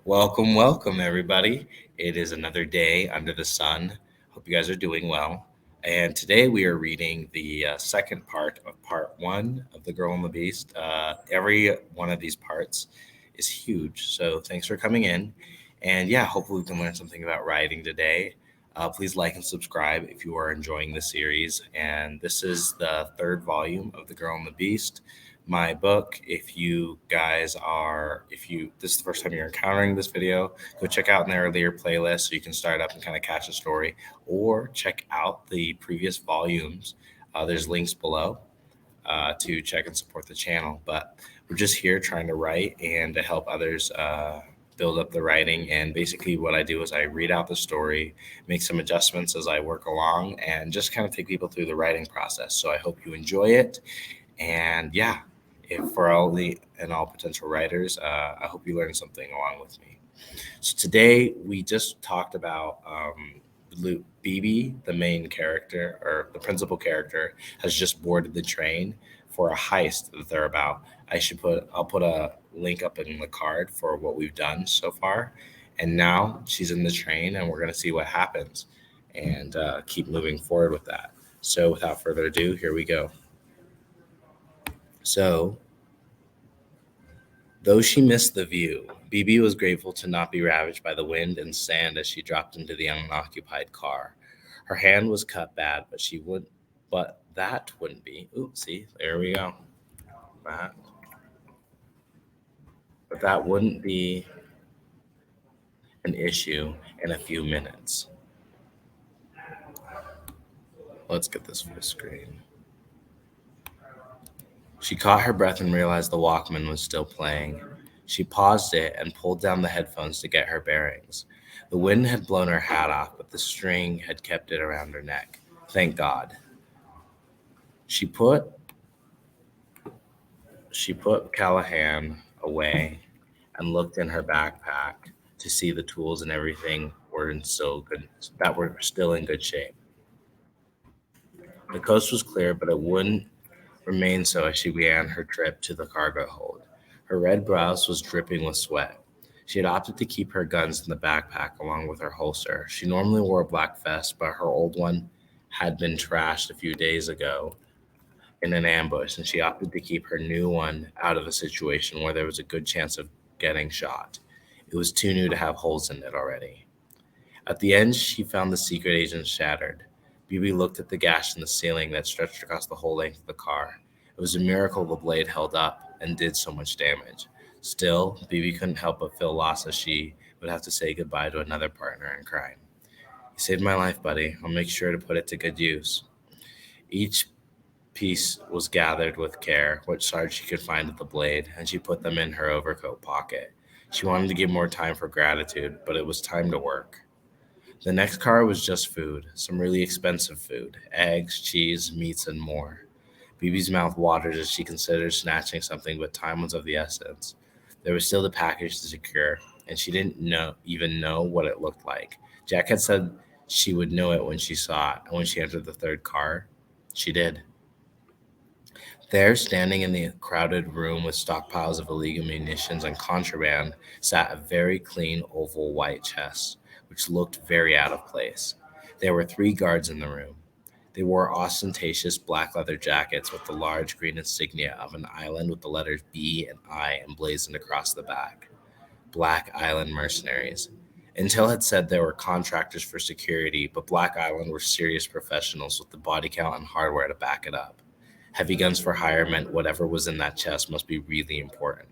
Welcome, everybody. It is another day under the sun. Hope you guys are doing well. And today we are reading the second part of part one of The Girl and the Beast. Every one of these parts is huge. So thanks for coming in. And yeah, hopefully we can learn something about writing today. Please like and subscribe if you are enjoying the series. And this is the third volume of The Girl and the Beast, my book. If this is the first time you're encountering this video, go check out an earlier playlist so you can start up and kind of catch a story, or check out the previous volumes. There's links below to check and support the channel. But we're just here trying to write and to help others build up the writing. And basically, what I do is I read out the story, make some adjustments as I work along, and just kind of take people through the writing process. So I hope you enjoy it. And yeah, if for all potential writers, I hope you learned something along with me. So today we just talked about Bibi, the main character or the principal character, has just boarded the train for a heist that they're about. I'll put a link up in the card for what we've done so far. And now she's in the train, and we're gonna see what happens, and keep moving forward with that. So without further ado, here we go. So, though she missed the view, Bibi was grateful to not be ravaged by the wind and sand as she dropped into the unoccupied car. Her hand was cut bad, but that wouldn't be. Oopsie, there we go. That, but that wouldn't be an issue in a few minutes. Let's get this full screen. She caught her breath and realized the Walkman was still playing. She paused it and pulled down the headphones to get her bearings. The wind had blown her hat off, but the string had kept it around her neck. Thank God. She put Callahan away and looked in her backpack to see the tools and everything were still in good shape. The coast was clear, but it wouldn't remain so as she began her trip to the cargo hold. Her red blouse was dripping with sweat. She had opted to keep her guns in the backpack along with her holster. She normally wore a black vest, but her old one had been trashed a few days ago in an ambush, and she opted to keep her new one out of a situation where there was a good chance of getting shot. It was too new to have holes in it already. At the end, she found the secret agent shattered. Bibi looked at the gash in the ceiling that stretched across the whole length of the car. It was a miracle the blade held up and did so much damage. Still, Bibi couldn't help but feel lost as she would have to say goodbye to another partner in crime. You saved my life, buddy. I'll make sure to put it to good use. Each piece was gathered with care, what shards she could find at the blade, and she put them in her overcoat pocket. She wanted to give more time for gratitude, but it was time to work. The next car was just food, some really expensive food, eggs, cheese, meats, and more. Bibi's mouth watered as she considered snatching something, but time was of the essence. There was still the package to secure, and she didn't even know what it looked like. Jack had said she would know it when she saw it, and when she entered the third car, she did. There, standing in the crowded room with stockpiles of illegal munitions and contraband, sat a very clean oval white chest, which looked very out of place. There were 3 guards in the room. They wore ostentatious black leather jackets with the large green insignia of an island with the letters B and I emblazoned across the back. Black Island Mercenaries. Intel had said there were contractors for security, but Black Island were serious professionals with the body count and hardware to back it up. Heavy guns for hire meant whatever was in that chest must be really important.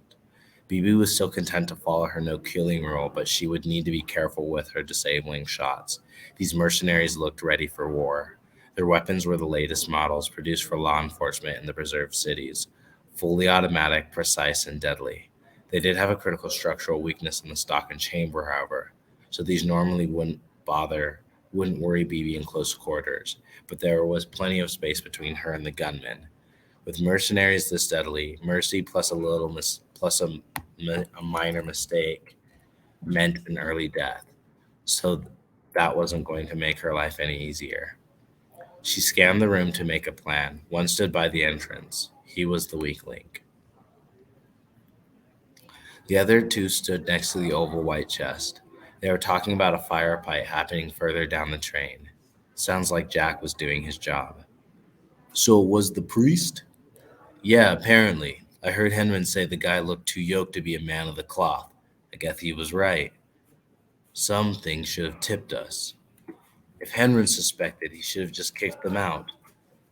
Bibi was still content to follow her no-killing rule, but she would need to be careful with her disabling shots. These mercenaries looked ready for war. Their weapons were the latest models produced for law enforcement in the preserved cities, fully automatic, precise, and deadly. They did have a critical structural weakness in the stock and chamber, however, so these normally wouldn't worry Bibi in close quarters, but there was plenty of space between her and the gunmen. With mercenaries this deadly, mercy plus a minor mistake meant an early death, so that wasn't going to make her life any easier. She scanned the room to make a plan. One stood by the entrance. He was the weak link. The other two stood next to the oval white chest. They were talking about a firefight happening further down the train. Sounds like Jack was doing his job. So it was the priest? Yeah, apparently. I heard Henry say the guy looked too yoked to be a man of the cloth. I guess he was right. Something should have tipped us. If Henry suspected, he should have just kicked them out.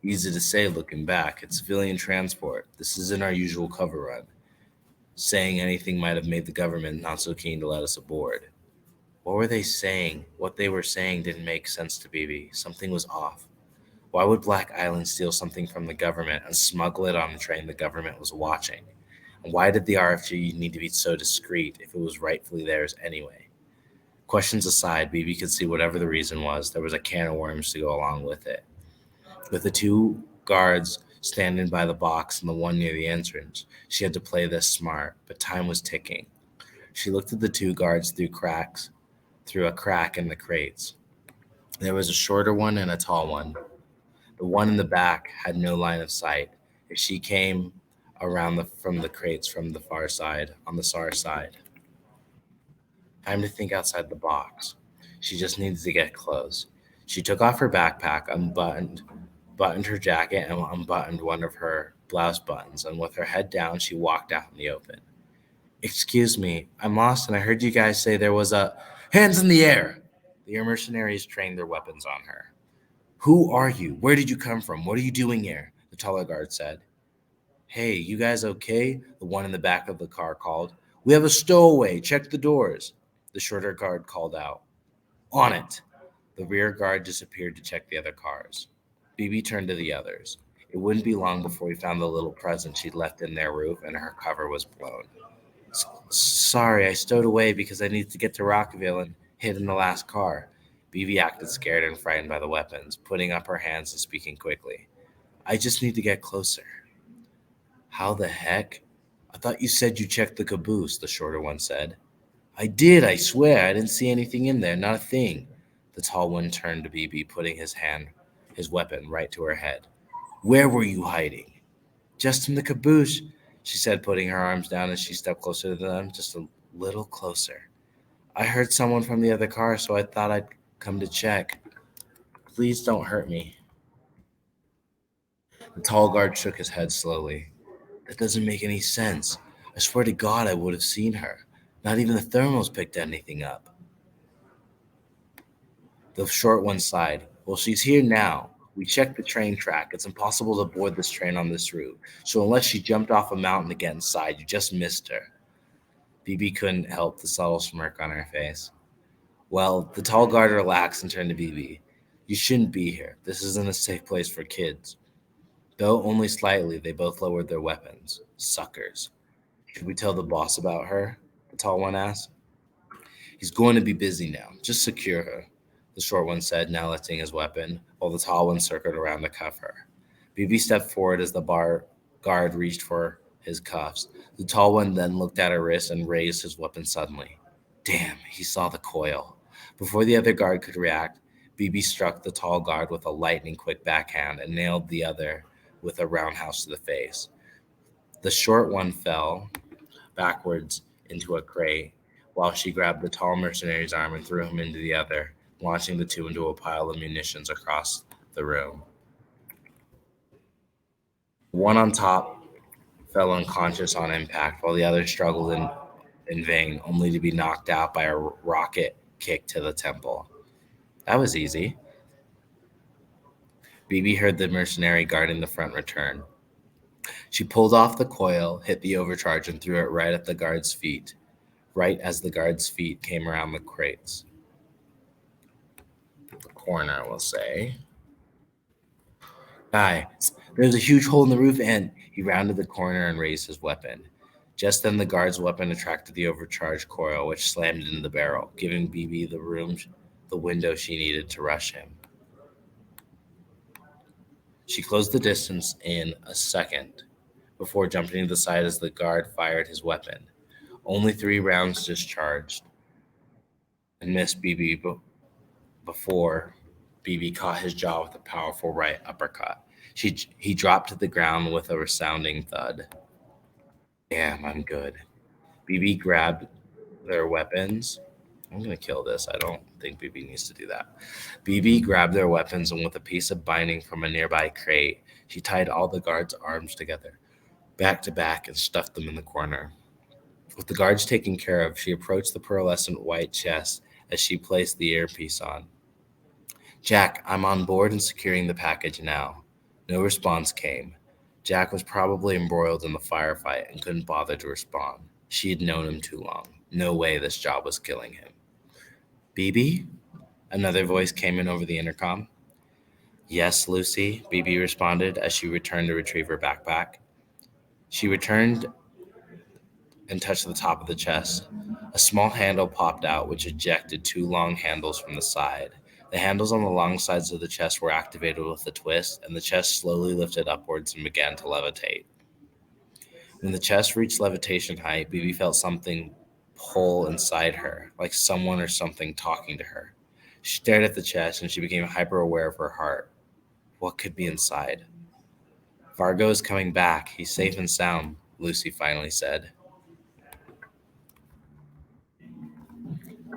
Easy to say looking back. It's civilian transport. This isn't our usual cover run. Saying anything might have made the government not so keen to let us aboard. What were they saying? What they were saying didn't make sense to Bibi. Something was off. Why would Black Island steal something from the government and smuggle it on a train the government was watching? And why did the RFG need to be so discreet if it was rightfully theirs anyway? Questions aside, Bibi could see whatever the reason was, there was a can of worms to go along with it. With the two guards standing by the box and the one near the entrance, she had to play this smart, but time was ticking. She looked at the two guards through a crack in the crates. There was a shorter one and a tall one. The one in the back had no line of sight. If she came from the crates from the far side, on the far side. Time to think outside the box. She just needed to get close. She took off her backpack, buttoned her jacket, and unbuttoned one of her blouse buttons, and with her head down, she walked out in the open. Excuse me, I'm lost, and I heard you guys say there was a... Hands in the air! The mercenaries trained their weapons on her. Who are you? Where did you come from? What are you doing here? The taller guard said. Hey, you guys okay? The one in the back of the car called. We have a stowaway. Check the doors. The shorter guard called out. On it. The rear guard disappeared to check the other cars. Bibi turned to the others. It wouldn't be long before we found the little present she'd left in their roof, and her cover was blown. Sorry, I stowed away because I needed to get to Rockville and hid in the last car. Bibi acted scared and frightened by the weapons, putting up her hands and speaking quickly. I just need to get closer. How the heck? I thought you said you checked the caboose, the shorter one said. I did, I swear. I didn't see anything in there, not a thing. The tall one turned to Bibi, putting his weapon right to her head. Where were you hiding? Just in the caboose, she said, putting her arms down as she stepped closer to them, just a little closer. I heard someone from the other car, so I thought I'd come to check. Please don't hurt me. The tall guard shook his head slowly. That doesn't make any sense. I swear to God I would have seen her. Not even the thermals picked anything up. The short one sighed. Well, she's here now. We checked the train track. It's impossible to board this train on this route. So unless she jumped off a mountain to get inside, you just missed her. Bibi couldn't help the subtle smirk on her face. Well, the tall guard relaxed and turned to Bibi. You shouldn't be here. This isn't a safe place for kids. Though only slightly, they both lowered their weapons. Suckers. Should we tell the boss about her? The tall one asked. He's going to be busy now. Just secure her, the short one said, now lifting his weapon, while the tall one circled around to cuff her. Bibi stepped forward as the guard reached for his cuffs. The tall one then looked at her wrist and raised his weapon suddenly. Damn, he saw the coil. Before the other guard could react, Bibi struck the tall guard with a lightning-quick backhand and nailed the other with a roundhouse to the face. The short one fell backwards into a crate, while she grabbed the tall mercenary's arm and threw him into the other, launching the two into a pile of munitions across the room. One on top fell unconscious on impact, while the other struggled in vain, only to be knocked out by a rocket kick to the temple. That was easy. Bibi heard the mercenary guard in the front return. She pulled off the coil, hit the overcharge, and threw it right at the guard's feet, right as the guard's feet came around the crates. The corner, we'll say. Guy, there's a huge hole in the roof, and he rounded the corner and raised his weapon. Just then, the guard's weapon attracted the overcharged coil, which slammed into the barrel, giving Bibi the window she needed to rush him. She closed the distance in a second before jumping to the side as the guard fired his weapon. Only 3 rounds discharged and missed Bibi before Bibi caught his jaw with a powerful right uppercut. He dropped to the ground with a resounding thud. Damn, I'm good. Bibi grabbed their weapons. I'm going to kill this. I don't think Bibi needs to do that. Bibi grabbed their weapons, and with a piece of binding from a nearby crate, she tied all the guards' arms together, back to back, and stuffed them in the corner. With the guards taken care of, she approached the pearlescent white chest as she placed the earpiece on. Jack, I'm on board and securing the package now. No response came. Jack was probably embroiled in the firefight and couldn't bother to respond. She had known him too long. No way this job was killing him. Bibi? Another voice came in over the intercom. Yes, Lucy, Bibi responded as she returned to retrieve her backpack. She returned and touched the top of the chest. A small handle popped out, which ejected two long handles from the side. The handles on the long sides of the chest were activated with a twist, and the chest slowly lifted upwards and began to levitate. When the chest reached levitation height, Bibi felt something pull inside her, like someone or something talking to her. She stared at the chest, and she became hyper-aware of her heart. What could be inside? Vargo is coming back. He's safe and sound, Lucy finally said.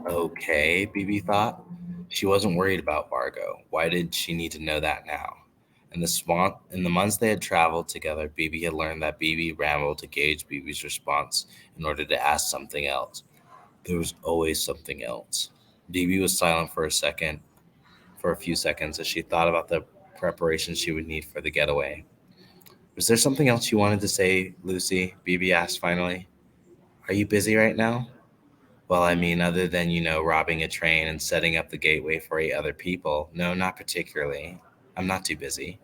Okay, Bibi thought. She wasn't worried about Vargo. Why did she need to know that now? In the months they had traveled together, Bibi had learned that Bibi rambled to gauge Bibi's response in order to ask something else. There was always something else. Bibi was silent for a few seconds, as she thought about the preparations she would need for the getaway. Was there something else you wanted to say, Lucy? Bibi asked finally. Are you busy right now? Well, I mean, other than, robbing a train and setting up the gateway for 8 other people. No, not particularly. I'm not too busy.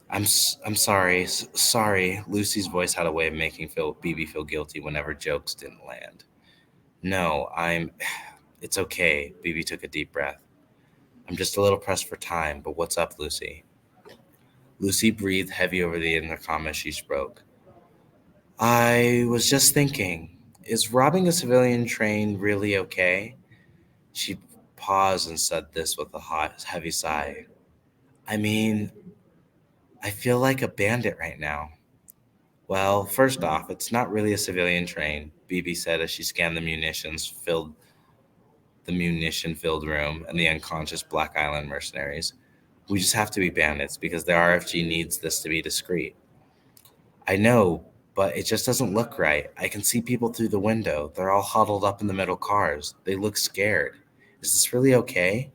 I'm sorry. Sorry. Lucy's voice had a way of making Bibi feel guilty whenever jokes didn't land. No, It's okay. Bibi took a deep breath. I'm just a little pressed for time, but what's up, Lucy? Lucy breathed heavy over the intercom as she spoke. I was just thinking, is robbing a civilian train really okay? She paused and said this with a heavy sigh. I mean, I feel like a bandit right now. Well, first off, it's not really a civilian train, Bibi said as she scanned the munition-filled room and the unconscious Black Island mercenaries. We just have to be bandits because the RFG needs this to be discreet. I know, but it just doesn't look right. I can see people through the window. They're all huddled up in the middle cars. They look scared. Is this really okay?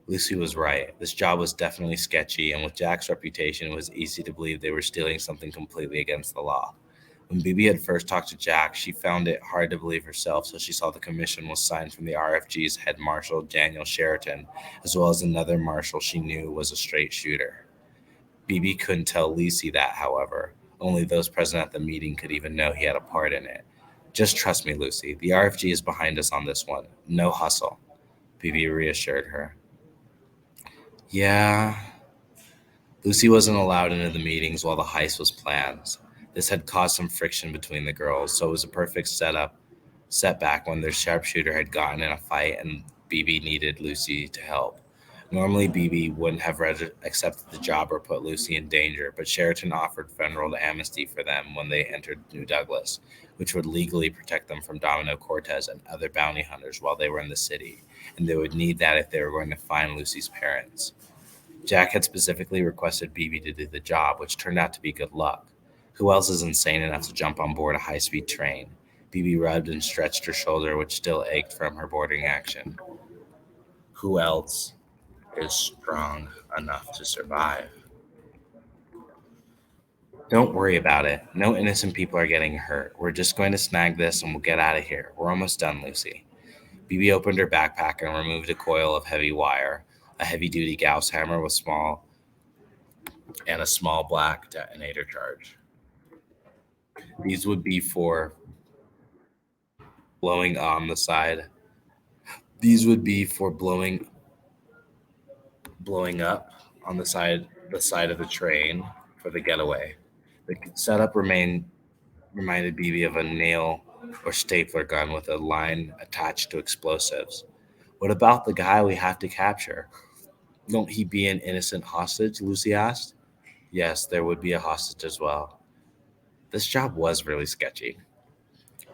Lucy was right. This job was definitely sketchy, and with Jack's reputation, it was easy to believe they were stealing something completely against the law. When Bibi had first talked to Jack, she found it hard to believe herself, so she saw the commission was signed from the RFG's head marshal, Daniel Sheraton, as well as another marshal she knew was a straight shooter. Bibi couldn't tell Lucy that, however. Only those present at the meeting could even know he had a part in it. Just trust me, Lucy. The RFG is behind us on this one. No hustle, Bibi reassured her. Yeah. Lucy wasn't allowed into the meetings while the heist was planned. This had caused some friction between the girls, so it was a perfect setback when their sharpshooter had gotten in a fight and Bibi needed Lucy to help. Normally, Bibi wouldn't have accepted the job or put Lucy in danger, but Sheraton offered federal amnesty for them when they entered New Douglas, which would legally protect them from Domino Cortez and other bounty hunters while they were in the city, and they would need that if they were going to find Lucy's parents. Jack had specifically requested Bibi to do the job, which turned out to be good luck. Who else is insane enough to jump on board a high-speed train? Bibi rubbed and stretched her shoulder, which still ached from her boarding action. Who else is strong enough to survive? Don't worry about it. No innocent people are getting hurt. We're just going to snag this and we'll get out of here. We're almost done, Lucy. Bibi opened her backpack and removed a coil of heavy wire, a heavy-duty Gauss hammer with a small black detonator charge. These would be for blowing on the side. These would be for blowing up on the side of the train for the getaway. The setup reminded Bibi of a nail or stapler gun with a line attached to explosives. What about the guy we have to capture? Won't he be an innocent hostage? Lucy asked. Yes, there would be a hostage as well. This job was really sketchy.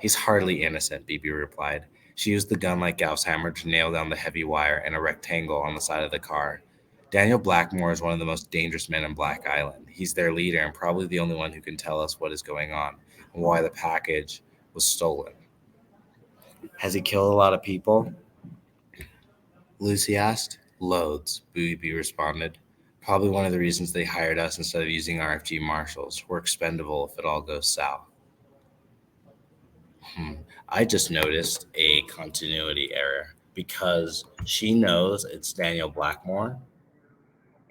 He's hardly innocent, Bibi replied. She used the gun like Gauss hammer to nail down the heavy wire in a rectangle on the side of the car. Daniel Blackmore is one of the most dangerous men in Black Island. He's their leader and probably the only one who can tell us what is going on and why the package was stolen. Has he killed a lot of people? Lucy asked. Loads, Bibi responded. Probably one of the reasons they hired us instead of using RFG marshals. We're expendable if it all goes south. I just noticed a continuity error because she knows it's Daniel Blackmore,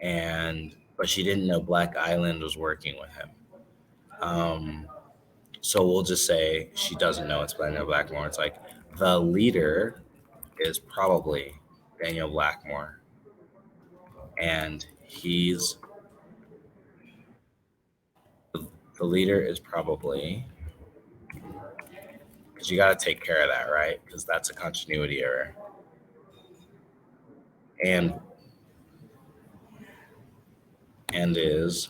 but she didn't know Black Island was working with him. So we'll just say she doesn't know it's Daniel Blackmore. It's like the leader is probably Daniel Blackmore, and the leader is probably, because you got to take care of that, right? Because that's a continuity error. And is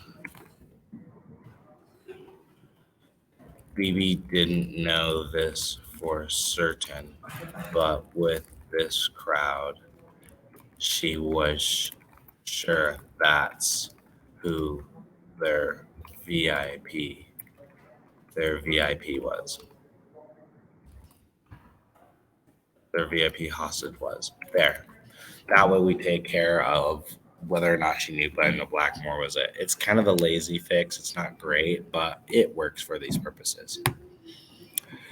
Bibi didn't know this for certain, but with this crowd, she was sure that's who their VIP was. Their VIP hostage was. There. That way we take care of whether or not she knew Daniel Blackmore was it. It's kind of a lazy fix. It's not great, but it works for these purposes.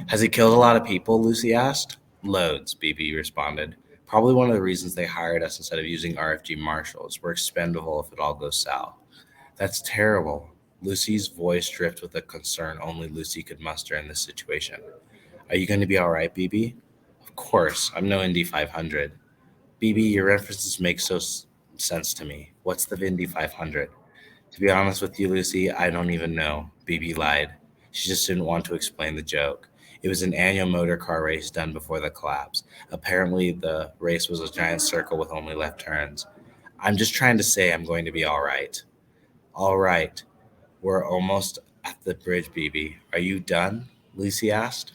Has he killed a lot of people? Lucy asked. Loads, Bibi responded. Probably one of the reasons they hired us instead of using RFG marshals. We're expendable if it all goes south. That's terrible. Lucy's voice dripped with a concern only Lucy could muster in this situation. Are you going to be all right, Bibi? Of course. I'm no Indy 500. Bibi, your references make sense to me. What's the Indy 500? To be honest with you, Lucy, I don't even know. Bibi lied. She just didn't want to explain the joke. It was an annual motor car race done before the collapse. Apparently, the race was a giant circle with only left turns. I'm just trying to say I'm going to be all right. All right. We're almost at the bridge, Bibi. Are you done? Lucy asked.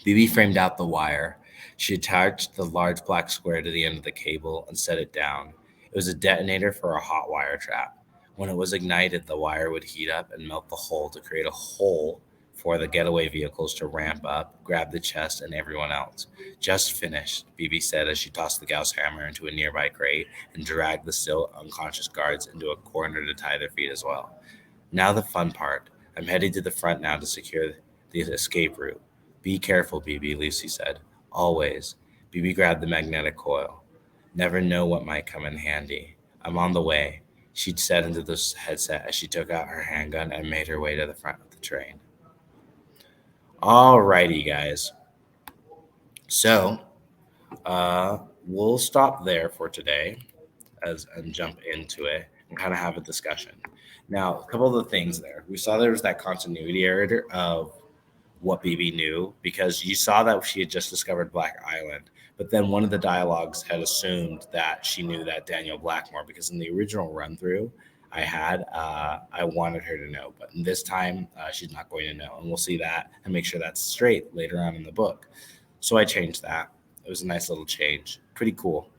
Bibi framed out the wire. She attached the large black square to the end of the cable and set it down. It was a detonator for a hot wire trap. When it was ignited, the wire would heat up and melt the hole to create a hole for the getaway vehicles to ramp up, grab the chest, and everyone else. Just finished, Bibi said as she tossed the Gauss hammer into a nearby crate and dragged the still unconscious guards into a corner to tie their feet as well. Now the fun part. I'm heading to the front now to secure the escape route. Be careful, Bibi, Lucy said. Always. Bibi grabbed the magnetic coil. Never know what might come in handy. I'm on the way, she'd said into the headset as she took out her handgun and made her way to the front of the train. Alrighty, guys. So, we'll stop there for today and jump into it and kind of have a discussion. Now, a couple of the things there. We saw there was that continuity error of what Bibi knew, because you saw that she had just discovered Black Island, but then one of the dialogues had assumed that she knew that Daniel Blackmore, because in the original run through I had, I wanted her to know, but this time she's not going to know, and we'll see that and make sure that's straight later on in the book. So I changed that. It was a nice little change. Pretty cool,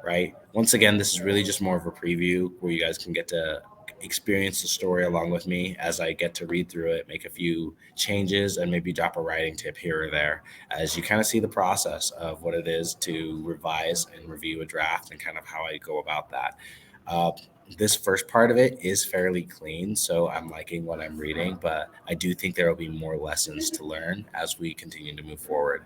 right? Once again, this is really just more of a preview where you guys can get to experience the story along with me as I get to read through it, make a few changes, and maybe drop a writing tip here or there as you kind of see the process of what it is to revise and review a draft and kind of how I go about that. This first part of it is fairly clean, so I'm liking what I'm reading, but I do think there will be more lessons to learn as we continue to move forward.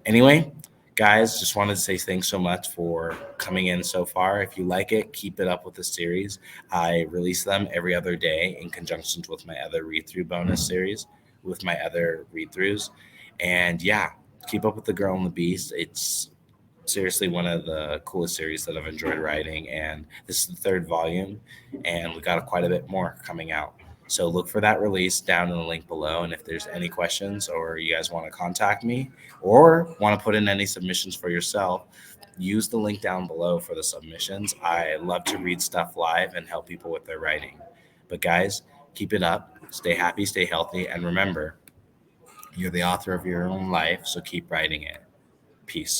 Anyway, guys, just wanted to say thanks so much for coming in so far. If you like it, keep it up with the series. I release them every other day in conjunction with my other read-through bonus series, with my other read-throughs. And yeah, keep up with The Girl and the Beast. It's seriously one of the coolest series that I've enjoyed writing, and this is the third volume, and we got quite a bit more coming out. So look for that release down in the link below, and if there's any questions or you guys want to contact me or want to put in any submissions for yourself, use the link down below for the submissions. I love to read stuff live and help people with their writing. But guys, keep it up, stay happy, stay healthy, and remember, You're the author of your own life, so keep writing it. Peace.